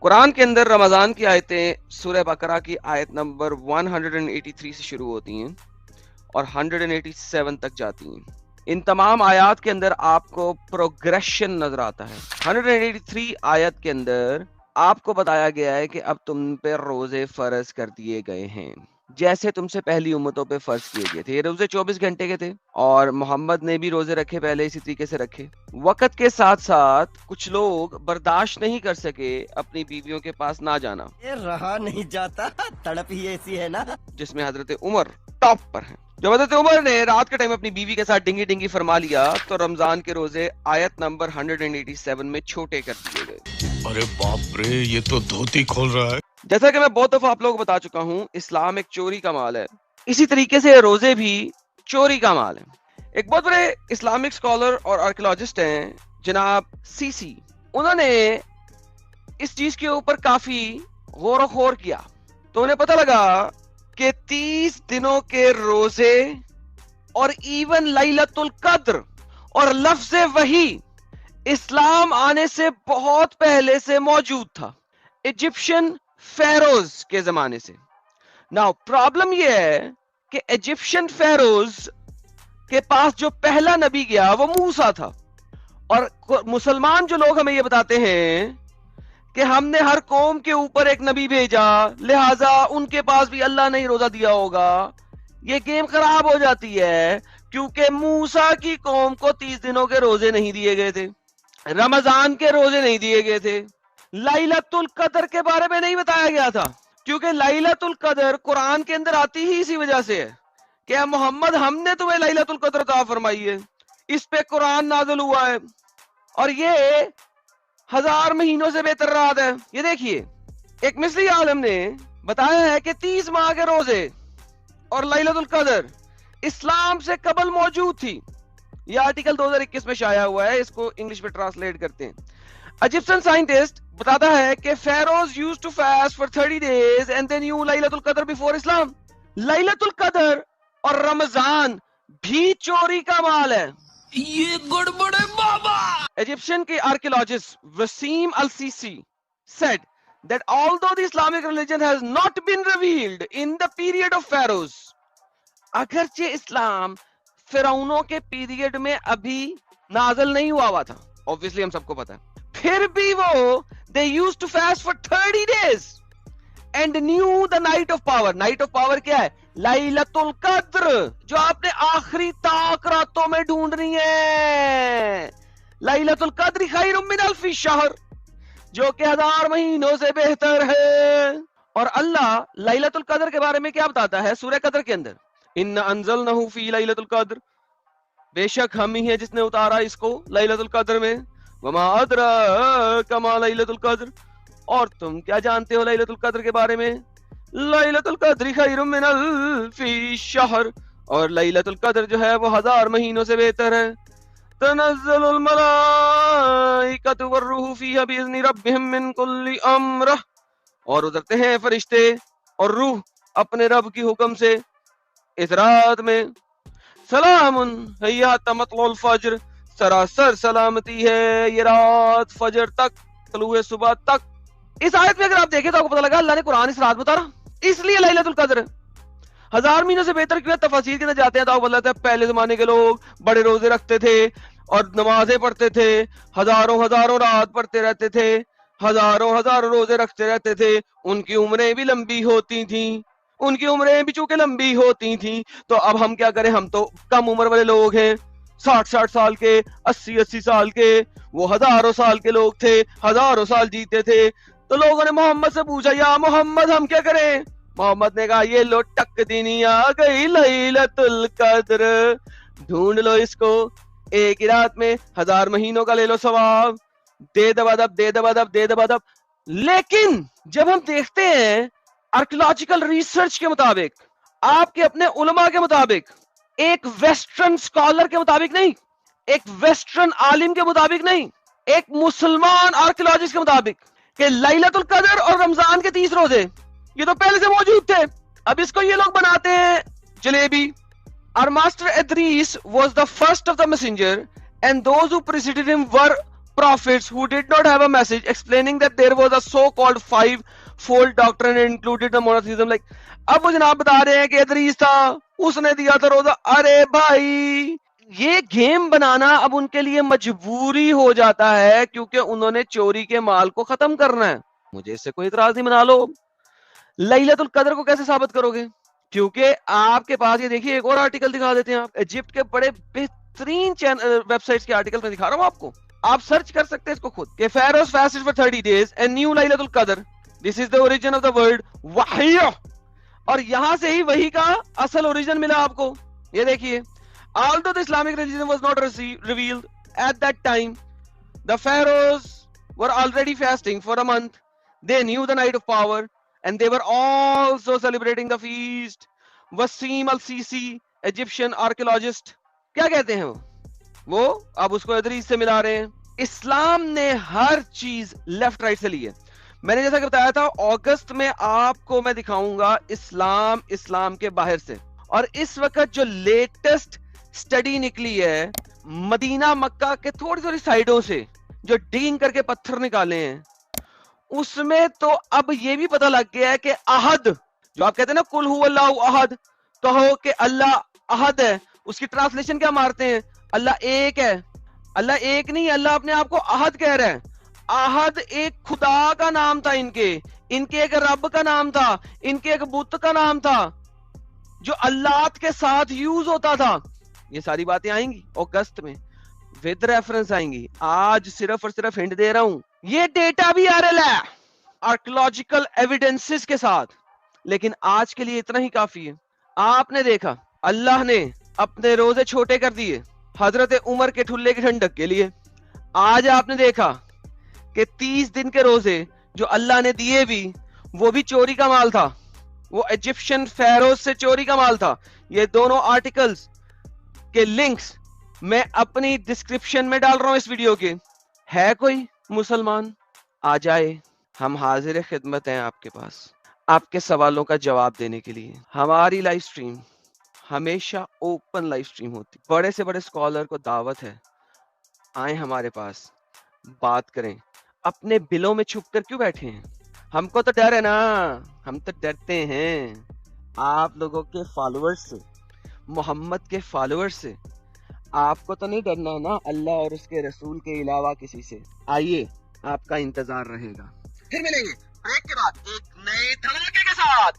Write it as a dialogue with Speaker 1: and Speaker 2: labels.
Speaker 1: قرآن کے اندر رمضان کی آیتیں سورہ بقرہ کی آیت نمبر 183 سے شروع ہوتی ہیں اور 187 تک جاتی ہیں. ان تمام آیات کے اندر آپ کو پروگریشن نظر آتا ہے. 183 آیت کے اندر آپ کو بتایا گیا ہے کہ اب تم پہ روزے فرض کر دیے گئے ہیں جیسے تم سے پہلی امتوں پہ فرض کیے گئے تھے. یہ روزے 24 گھنٹے کے تھے اور محمد نے بھی روزے رکھے پہلے اسی طریقے سے رکھے. وقت کے ساتھ ساتھ کچھ لوگ برداشت نہیں کر سکے اپنی بیویوں کے پاس نہ جانا.
Speaker 2: رہا نہیں جاتا، تڑپ ہی ایسی ہے نا.
Speaker 1: جس میں حضرت عمر ٹاپ پر ہیں. جب حضرت عمر نے رات کے ٹائم اپنی بیوی کے ساتھ ڈنگی ڈنگی فرما لیا تو رمضان کے روزے آیت نمبر 187 میں چھوٹے کر دیے گئے.
Speaker 3: ارے باپ رے، یہ تو دھوتی کھول رہا ہے.
Speaker 1: جیسا کہ میں بہت دفعہ آپ لوگوں کو بتا چکا ہوں، اسلام ایک چوری کا مال ہے. اسی طریقے سے روزے بھی چوری کا مال ہے. ایک بہت بڑے اسلامک اسکالر اور آرکیولوجسٹ ہیں جناب سی، انہوں نے اس چیز کے اوپر کافی غور و خوض کیا تو انہیں پتہ لگا کہ 30 دنوں کے روزے اور ایون لیلۃ القدر اور لفظ وحی اسلام آنے سے بہت پہلے سے موجود تھا، ایجپشن فیروز کے زمانے سے. ناؤ پرابلم یہ ہے کہ ایجپشن فیروز کے پاس جو پہلا نبی گیا وہ موسیٰ تھا، اور مسلمان جو لوگ ہمیں یہ بتاتے ہیں کہ ہم نے ہر قوم کے اوپر ایک نبی بھیجا لہٰذا ان کے پاس بھی اللہ نے روزہ دیا ہوگا، یہ گیم خراب ہو جاتی ہے کیونکہ موسیٰ کی قوم کو 30 دنوں کے روزے نہیں دیے گئے تھے، رمضان کے روزے نہیں دیے گئے تھے، لیلۃ القدر کے بارے میں نہیں بتایا گیا تھا کیونکہ لیلۃ القدر قرآن کے اندر آتی ہی اسی وجہ سے ہے کہ اے محمد ہم نے تمہیں لیلۃ القدر عطا فرمائی ہے، اس پہ قرآن نازل ہوا ہے اور یہ 1000 مہینوں سے بہتر رات ہے. یہ دیکھیے ایک مصری عالم نے بتایا ہے کہ 30 ماہ کے روزے اور لیلۃ القدر اسلام سے قبل موجود تھی. یہ آرٹیکل 2021 میں شائع ہوا ہے، اس کو انگلش میں ٹرانسلیٹ کرتے ہیں. ایجپشن سائنٹسٹ بتاتا ہے کہ pharaohs used to fast for 30 days and they knew لیلۃ القدر بیفور اسلام. لیلۃ القدر اور رمضان بھی چوری کا مال ہے.
Speaker 3: یہ گڑبڑ ہے بابا.
Speaker 1: Egyptian کے archaeologist Wasim al-Sisi said that although the Islamic religion has not been revealed in the period of pharaohs, اگرچہ اسلام فرعونوں کے پیریڈ میں ابھی نازل نہیں ہوا تھا، obviously ہم سب کو پتا ہے، پھر بھی وہ they used to fast for 30 days and knew the night of power. night of power کیا ہے؟ لیلۃ القدر، جو آپ نے آخری طاق راتوں میں ڈھونڈنی ہے. لیلۃ القدر خیر من الف شہر، جو کہ 1000 مہینوں سے بہتر ہے. اور اللہ لیلۃ القدر کے بارے میں کیا بتاتا ہے سورہ قدر کے اندر؟ ان انزلنہ فی لیلۃ القدر، بے شک ہم ہی ہیں جس نے اتارا اس کو لیلۃ القدر میں. وما ادراک ما لیلۃ القدر، اور تم کیا جانتے ہو لیلۃ القدر کے بارے میں؟ لیلۃ القدر خیر من الف شہر، اور لیلۃ القدر جو ہے وہ 1000 مہینوں سے بہتر ہے. تنزل الملائکۃ والروح فیہا باذن ربہم من کل امر، اور اترتے ہیں فرشتے اور روح اپنے رب کی حکم سے اس رات میں. سلام ہی مطلع الفجر، سراسر سلامتی ہے یہ رات فجر تک، طلوع صبح تک. اس آیت میں اگر آپ دیکھیں تو آپ کو پتہ لگا اللہ نے قرآن اس رات میں اتارا، اس لیے لیلۃ القدر 1000 مہینوں سے بہتر کیوں ہے. تفاسیر کے اندر جاتے ہیں تو آپ کو بتاتا ہے پہلے زمانے کے لوگ بڑے روزے رکھتے تھے اور نمازیں پڑھتے تھے، ہزاروں رات پڑھتے رہتے تھے، ہزاروں روزے رکھتے رہتے تھے. ان کی عمریں بھی لمبی ہوتی تھیں، ان کی عمریں بھی چونکہ لمبی ہوتی تھیں تو اب ہم کیا کریں، ہم تو کم عمر والے لوگ ہیں، 60 سال کے، 80 سال کے. وہ ہزاروں سال کے لوگ تھے، ہزاروں سال جیتے تھے. تو لوگوں نے محمد سے پوچھا یا محمد ہم کیا کریں؟ محمد نے کہا یہ لو ٹک دینی آ گئی لیلۃ القدر، ڈھونڈ لو اس کو، ایک ہی رات میں 1000 مہینوں کا لے لو ثواب، دے دب. لیکن جب ہم دیکھتے ہیں آرکیولوجیکل ریسرچ کے مطابق، آپ کے اپنے علماء کے مطابق، ایک ویسٹرن سکالر کے مطابق نہیں، ایک ویسٹرن عالم کے مطابق نہیں، ایک مسلمان آرکیولوجسٹ کے مطابق، کہ لیلۃ القدر اور رمضان کے 30 روزے یہ تو پہلے سے موجود تھے. اب اس کو یہ لوگ بناتے ہیں jalebi. Our master Idris was the first of the messenger and those who preceded him were prophets who did not have a message explaining that there was a so-called five-fold doctrine and included the monotheism. Like, اب وہ جناب بتا رہے ہیں کہ ادریس تھا, اس نے دیا تھا روزہ. ارے بھائی, یہ گیم بنانا اب ان کے لیے مجبوری ہو جاتا ہے کیونکہ انہوں نے چوری کے مال کو ختم کرنا ہے. مجھے اس سے کوئی اعتراض نہیں, بنا لو. لیلۃ القدر کو کیسے ثابت کرو گے؟ کیونکہ آپ کے پاس یہ دیکھیے ایک اور آرٹیکل دکھا دیتے ہیں. آپ ایجپٹ کے بڑے بہترین ویب سائٹس کے آرٹیکل میں دکھا رہا ہوں آپ کو, آپ سرچ کر سکتے ہیں اس کو خود, کہ Pharaohs fasted for 30 days and knew لیلۃ القدر. This is the origin of the word وحی, اور یہاں سے ہی وحی کا اصل اوریجن ملا آپ کو. یہ دیکھیے, although the Islamic religion was not revealed at that time, the Pharaohs were already fasting for a month. They knew the night of power and they were also celebrating the feast. Wasim al-Sisi, Egyptian archaeologist, کیا کہتے ہیں وہ اب اس کو ادریس سے ملا رہے ہیں. اسلام نے ہر چیز لیفٹ رائٹ سے لی ہے. میں نے جیسا کہ بتایا تھا, اگست میں آپ کو میں دکھاؤں گا اسلام کے باہر سے. اور اس وقت جو لیٹسٹ سٹڈی نکلی ہے مدینہ مکہ کے تھوڑی سائڈوں سے, جو ڈیگ کر کے پتھر نکالے ہیں, اس میں تو اب یہ بھی پتہ لگ گیا ہے کہ احد, جو آپ کہتے ہیں نا قل هو اللہ احد, کہو کہ اللہ احد ہے, اس کی ٹرانسلیشن کیا مارتے ہیں؟ اللہ ایک ہے. اللہ ایک نہیں, اللہ اپنے آپ کو احد کہہ رہا ہے. احد ایک خدا کا نام تھا, ان کے ایک رب کا نام تھا, ان کے ایک بت کا نام تھا جو اللہ کے ساتھ یوز ہوتا تھا. یہ ساری باتیں آئیں گی اگست میں ود ریفرنس آئیں گی. آج صرف اور صرف ہنٹ دے رہا ہوں, یہ ڈیٹا بھی آ رہا ہے آرکیولوجیکل ایویڈنسز کے ساتھ, لیکن آج کے لیے اتنا ہی کافی ہے. آپ نے دیکھا اللہ نے اپنے روزے چھوٹے کر دیے حضرت عمر کے ٹھلے کی ٹھنڈک کے لیے. آج آپ نے دیکھا کہ 30 دن کے روزے جو اللہ نے دیے بھی, وہ بھی چوری کا مال تھا, وہ ایجپشن فیروز سے چوری کا مال تھا. یہ دونوں آرٹیکلز کے لنکس میں اپنی ڈسکرپشن میں ڈال رہا ہوں اس ویڈیو کے. ہے کوئی مسلمان آ جائے, ہم حاضر خدمت ہیں آپ کے پاس آپ کے سوالوں کا جواب دینے کے لیے. ہماری لائیو سٹریم ہمیشہ اوپن لائیو سٹریم ہوتی, بڑے سے بڑے اسکالر کو دعوت ہے, آئیں ہمارے پاس بات کریں. اپنے بلوں میں چھپ کر کیوں بیٹھے ہیں؟ ہم کو تو ڈر ہے نا, ہم تو ڈرتے ہیں آپ لوگوں کے فالوورز سے, محمد کے فالوورز سے. آپ کو تو نہیں ڈرنا نا اللہ اور اس کے رسول کے علاوہ کسی سے. آئیے, آپ کا انتظار رہے گا. پھر ملیں گے بریک کے بعد ایک نئے دھماکے کے ساتھ.